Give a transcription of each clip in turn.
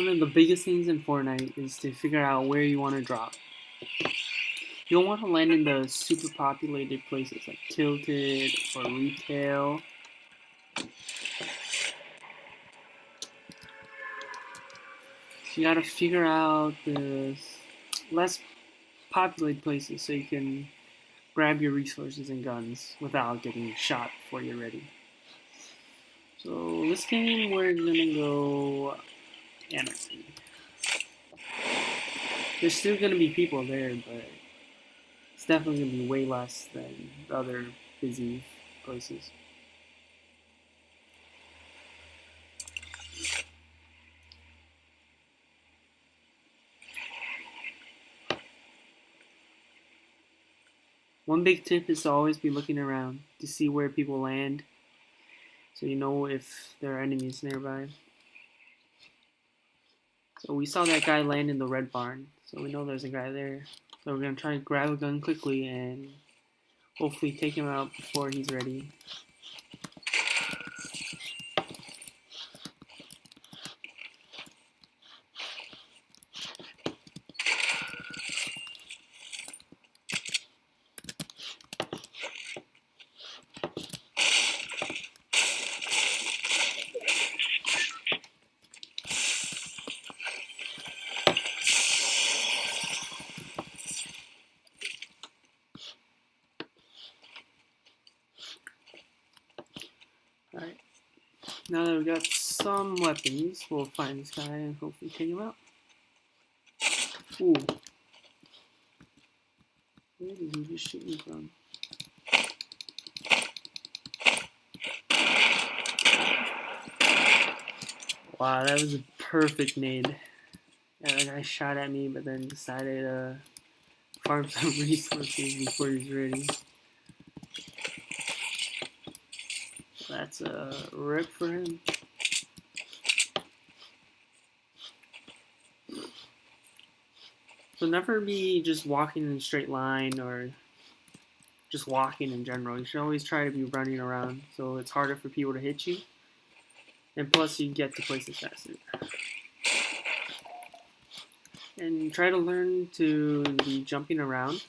One of the biggest things in Fortnite is to figure out where you want to drop. You don't want to land in the super populated places like Tilted or Retail. You gotta figure out the less populated places so you can grab your resources and guns without getting shot before you're ready. So this game we're gonna go Anarchy. There's still gonna be people there, but it's definitely gonna be way less than the other busy places. One big tip is to always be looking around to see where people land so you know if there are enemies nearby. So we saw that guy land in the red barn, so we know there's a guy there. So we're gonna try to grab a gun quickly and hopefully take him out before he's ready. Alright. Now that we've got some weapons, we'll find this guy and hopefully take him out. Ooh. Where did he just shoot me from? Wow, that was a perfect nade. Yeah, that guy shot at me, but then decided to farm some resources before he's ready. That's a rip for him. So never be just walking in a straight line or just walking in general. You should always try to be running around so it's harder for people to hit you. And plus you get to places faster. And try to learn to be jumping around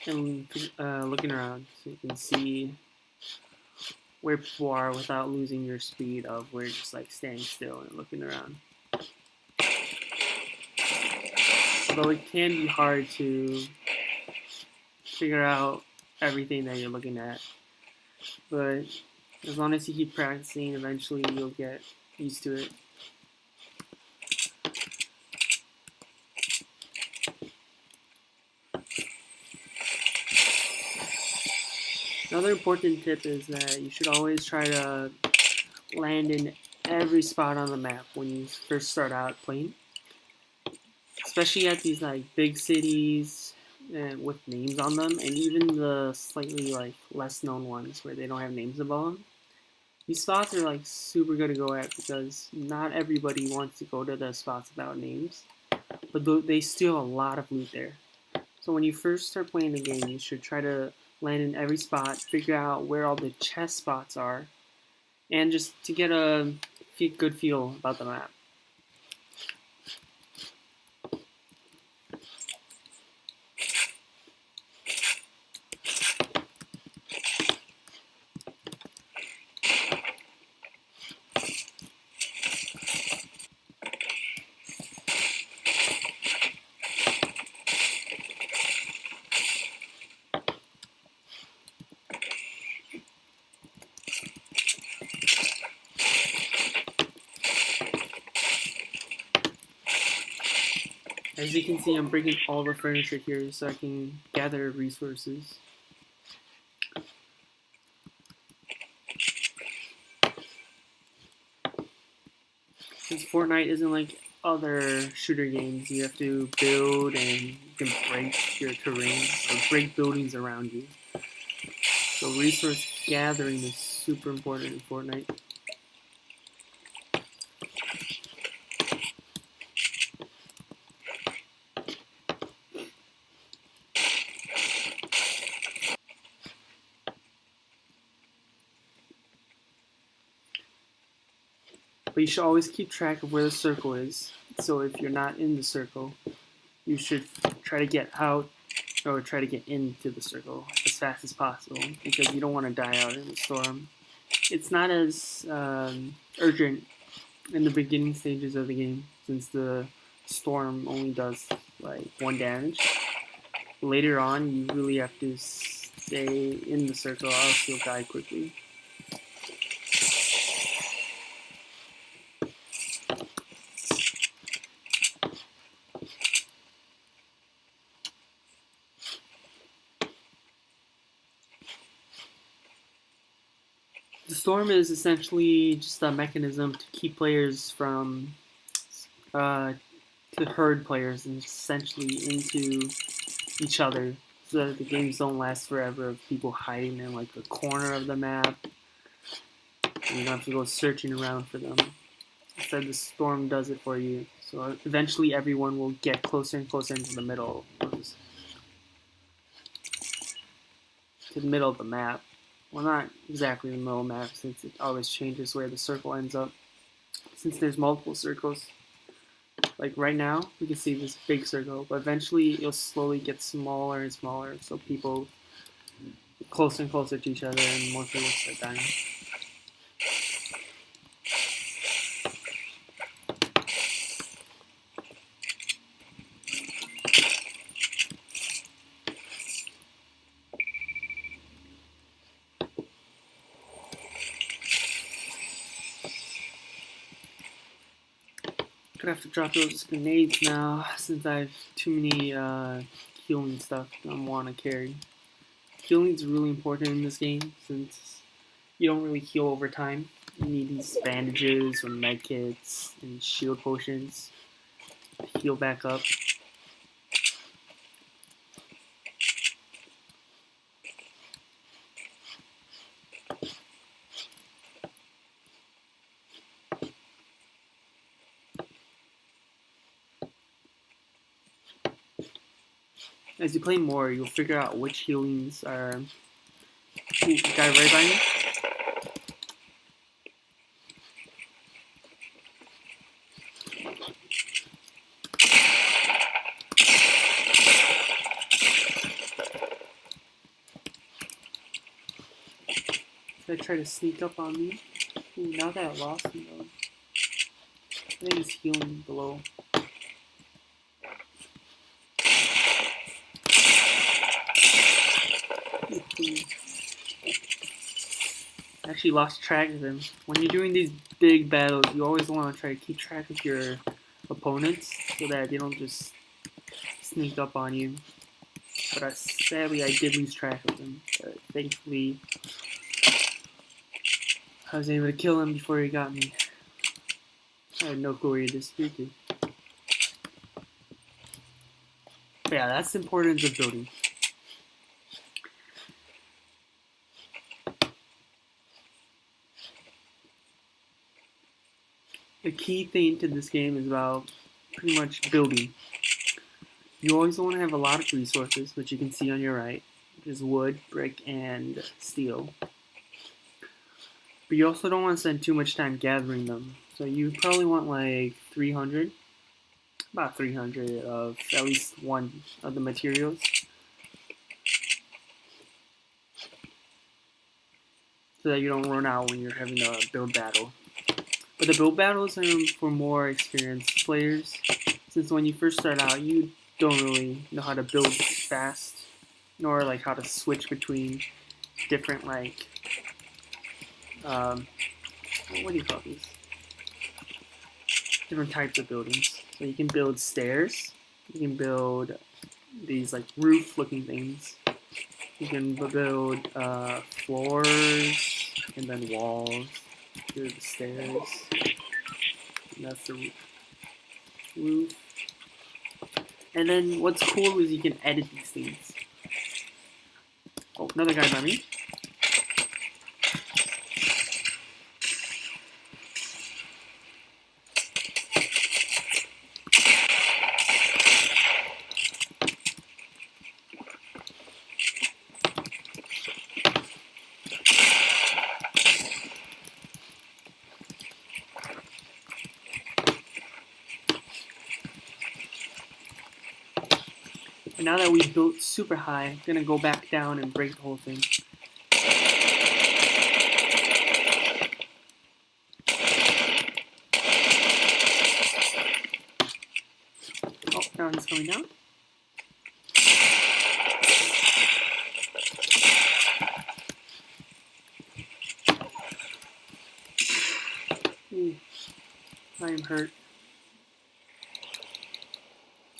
and looking around so you can see where people are without losing your speed of where you're just like standing still and looking around. Although it can be hard to figure out everything that you're looking at. But as long as you keep practicing, eventually you'll get used to it. Another important tip is that you should always try to land in every spot on the map when you first start out playing. Especially at these like big cities with names on them, and even the slightly like less known ones where they don't have names above them. These spots are like super good to go at because not everybody wants to go to the spots without names, but they steal a lot of loot there. So when you first start playing the game, you should try to land in every spot, figure out where all the chest spots are, and just to get a good feel about the map. As you can see, I'm bringing all the furniture here so I can gather resources. Since Fortnite isn't like other shooter games, you have to build and you can break your terrain or break buildings around you. So resource gathering is super important in Fortnite. But you should always keep track of where the circle is. So if you're not in the circle, you should try to get out or try to get into the circle as fast as possible because you don't want to die out in the storm. It's not as urgent in the beginning stages of the game since the storm only does like 1 damage. Later on, you really have to stay in the circle, or else you'll die quickly. The storm is essentially just a mechanism to keep players from to herd players and essentially into each other so that the games don't last forever of people hiding in like a corner of the map and you don't have to go searching around for them. Instead, the storm does it for you. So eventually everyone will get closer and closer into the middle to the middle of the map. Well, not exactly the middle of the map since it always changes where the circle ends up. Since there's multiple circles. Like right now, we can see this big circle, but eventually it'll slowly get smaller and smaller, so people get closer and closer to each other and more people start dying. Gonna have to drop those grenades now since I have too many healing stuff I want to carry. Healing is really important in this game since you don't really heal over time. You need these bandages or medkits and shield potions to heal back up. As you play more, you'll figure out which healings are... Ooh, guy right by me? Did I try to sneak up on me? Ooh, now that I lost him though. I think he's healing below. I actually lost track of him. When you're doing these big battles, you always want to try to keep track of your opponents so that they don't just sneak up on you. But sadly, I did lose track of him. But thankfully, I was able to kill him before he got me. I had no clue where he disappeared to. But yeah, that's the importance of building. The key thing to this game is about pretty much building. You always want to have a lot of resources, which you can see on your right, which is wood, brick, and steel. But you also don't want to spend too much time gathering them. So you probably want like 300, about 300 of at least one of the materials. So that you don't run out when you're having a build battle. But the build battles are for more experienced players, since when you first start out, you don't really know how to build fast, nor like how to switch between different like, what do you call these? Different types of buildings. So you can build stairs, you can build these like roof-looking things, you can build floors and then walls. Here's the stairs. And that's the roof. And then what's cool is you can edit these things. Oh, another guy by me. Now that we built super high, I'm gonna go back down and break the whole thing. Oh, now he's coming down. Ooh, I am hurt.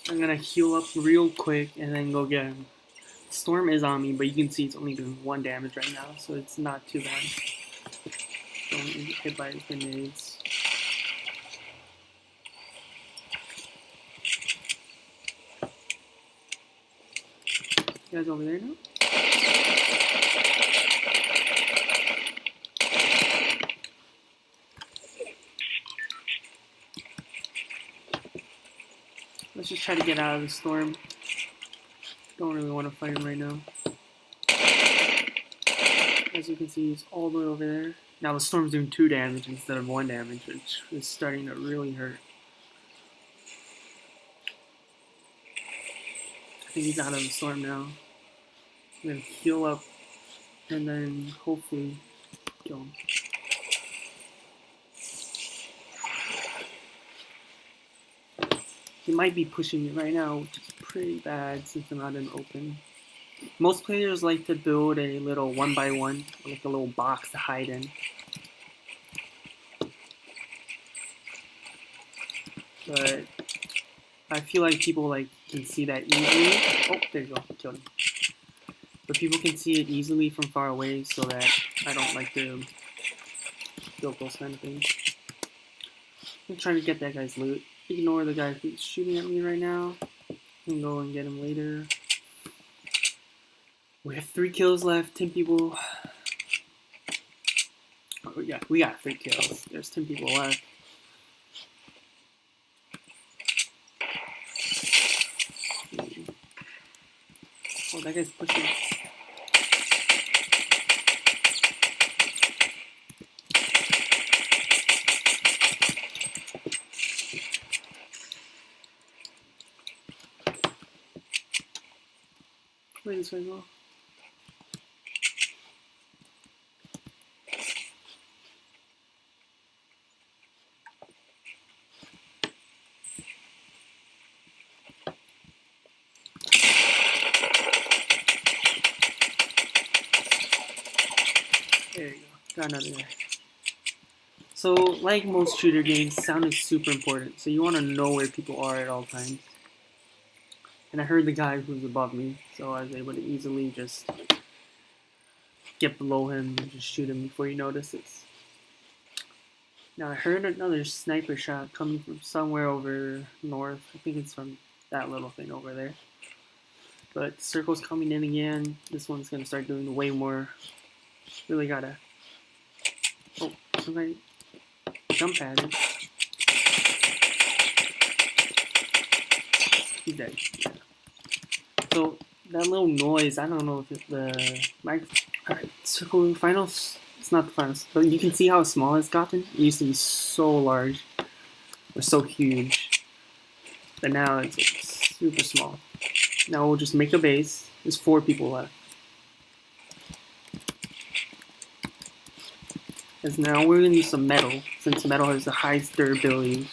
I'm gonna heal up real quick and then go get him. Storm is on me, but you can see it's only doing 1 damage right now, so it's not too bad. Don't get hit by his grenades. You guys over there now? Let's just try to get out of the storm. Don't really want to fight him right now. As you can see, he's all the way over there. Now the storm's doing 2 damage instead of 1 damage, which is starting to really hurt. I think he's out of the storm now. I'm gonna heal up and then hopefully kill him. He might be pushing me right now, which is pretty bad since I'm out in the open. Most players like to build a little 1x1, like a little box to hide in. But I feel like people can see that easily. Oh, there you go, killed him. But people can see it easily from far away, so that I don't like to build those kind of things. I'm trying to get that guy's loot. Ignore the guy who's shooting at me right now. I can go and get him later. We have 3 kills left, 10 people. Oh, yeah, we got 3 kills. There's 10 people left. Oh, that guy's pushing. Where this way go? There you go. Got another guy. So, like most shooter games, sound is super important. So you want to know where people are at all times. And I heard the guy who's above me, so I was able to easily just get below him and just shoot him before he notices. Now I heard another sniper shot coming from somewhere over north. I think it's from that little thing over there. But circle's coming in again. This one's gonna start doing way more. Really gotta. Oh, somebody jump at him. He's dead. Yeah. So that little noise, I don't know if it's the Alright, circle finals. It's not the finals, but you can see how small it's gotten. It used to be so large or so huge, but now it's super small. Now we'll just make a base. There's 4 people left. Because now we're gonna use some metal, since metal has the highest durability.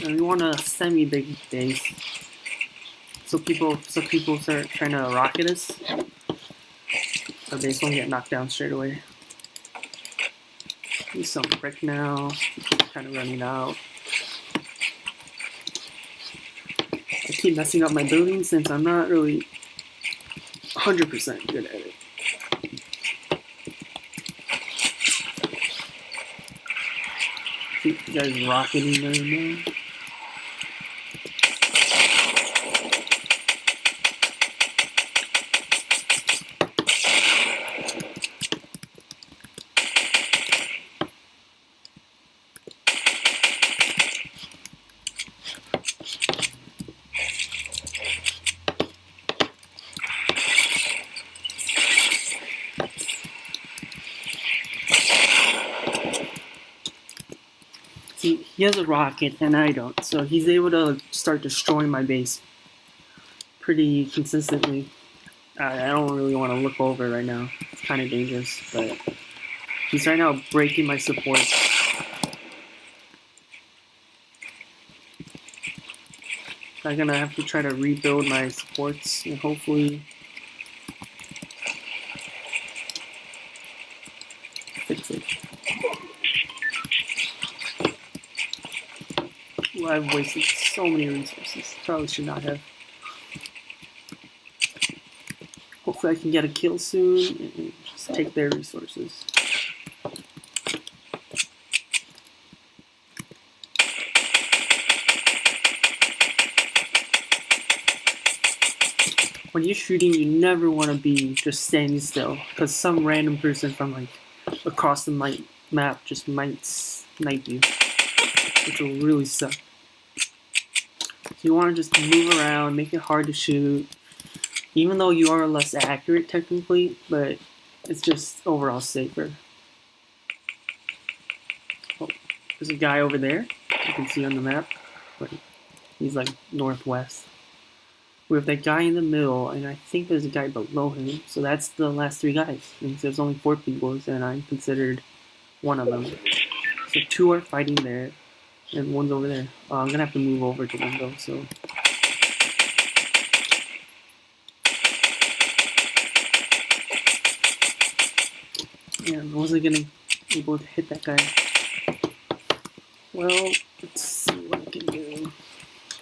And we want a semi-big base, so people start trying to rocket us. Our base won't get knocked down straight away. Use some brick now. Kind of running out. I keep messing up my building since I'm not really 100% good at it. Keep you guys rocketing right now. See, he has a rocket and I don't, so he's able to start destroying my base pretty consistently. I don't really want to look over right now. It's kind of dangerous, but he's right now breaking my supports. I'm gonna have to try to rebuild my supports and hopefully fix it. Well, I've wasted so many resources. Probably should not have. Hopefully I can get a kill soon and just take their resources. When you're shooting, you never want to be just standing still because some random person from like across the map just might snipe you, which will really suck. So you want to just move around, make it hard to shoot, even though you are less accurate technically, but it's just overall safer. Oh, there's a guy over there, you can see on the map, but he's like northwest. We have that guy in the middle, and I think there's a guy below him, so that's the last 3 guys. And there's only 4 people, and I'm considered one of them. So 2 are fighting there, and 1's over there. I'm gonna have to move over to them though, so. Yeah, I wasn't gonna be able to hit that guy. Well, let's see what I can do.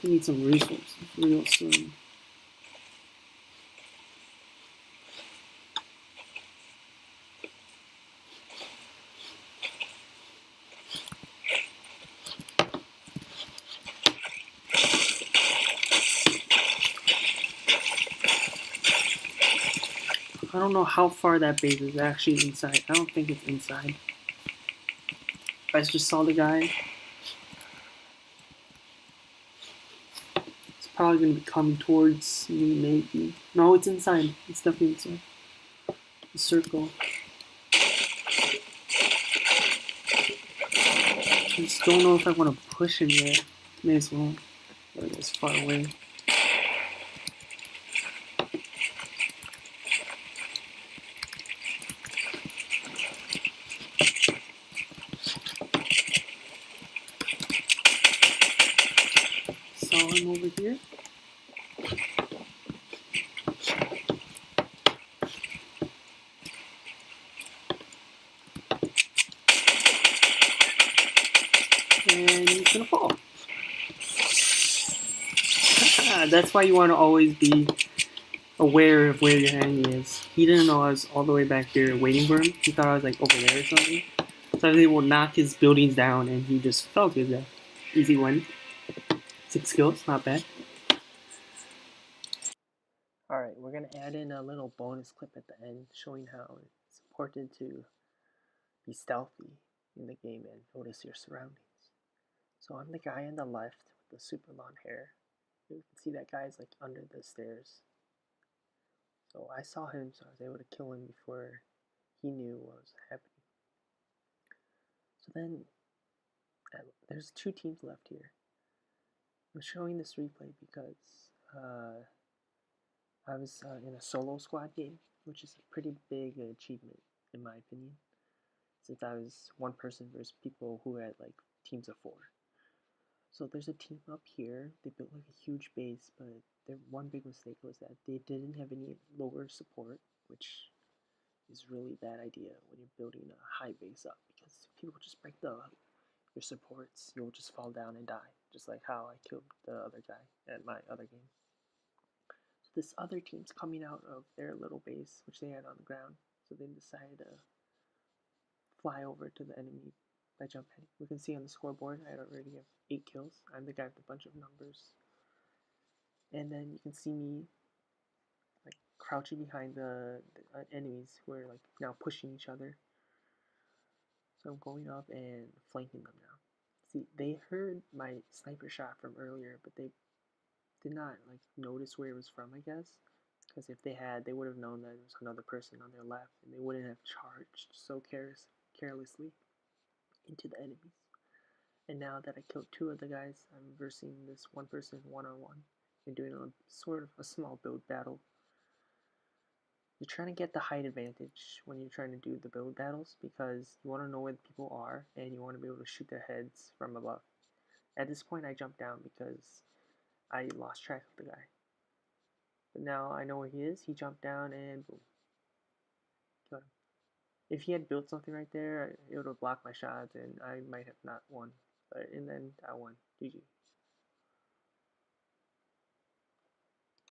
I need some resources real soon. I don't know how far that base is actually inside. I don't think it's inside. I just saw the guy. It's probably gonna be coming towards me, maybe. No, it's inside. It's definitely inside. The circle. I just don't know if I want to push him yet. May as well. It's far away. Saw him over here. And he's gonna fall. That's why you want to always be aware of where your enemy is. He didn't know I was all the way back here waiting for him. He thought I was like over there or something. So I was able to knock his buildings down and he just fell to his death. Easy win. 6 kills, not bad. Alright, we're going to add in a little bonus clip at the end showing how it's important to be stealthy in the game and notice your surroundings. So I'm the guy on the left with the super long hair. You can see that guy's like under the stairs. So I saw him, so I was able to kill him before he knew what was happening. So then there's 2 teams left here. I'm showing this replay because I was in a solo squad game, which is a pretty big achievement in my opinion, since I was one person versus people who had like teams of 4. So there's a team up here. They built like a huge base, but their one big mistake was that they didn't have any lower support, which is really bad idea when you're building a high base up, because people just break your supports, you'll just fall down and die, just like how I killed the other guy at my other game. So this other team's coming out of their little base, which they had on the ground, so they decided to fly over to the enemy by jumping. We can see on the scoreboard I already have 8 kills. I'm the guy with a bunch of numbers. And then you can see me like crouching behind the enemies who are like now pushing each other. So I'm going up and flanking them now. See, they heard my sniper shot from earlier, but they did not like notice where it was from, I guess. Because if they had, they would have known that there was another person on their left, and they wouldn't have charged so carelessly into the enemies. And now that I killed 2 of the guys, I'm versing this one person one-on-one and doing a sort of a small build battle. You're trying to get the height advantage when you're trying to do the build battles because you want to know where the people are and you want to be able to shoot their heads from above. At this point I jumped down because I lost track of the guy. But now I know where he is, he jumped down and boom. Killed him. If he had built something right there, it would have blocked my shots and I might have not won. But in the end, I won. GG.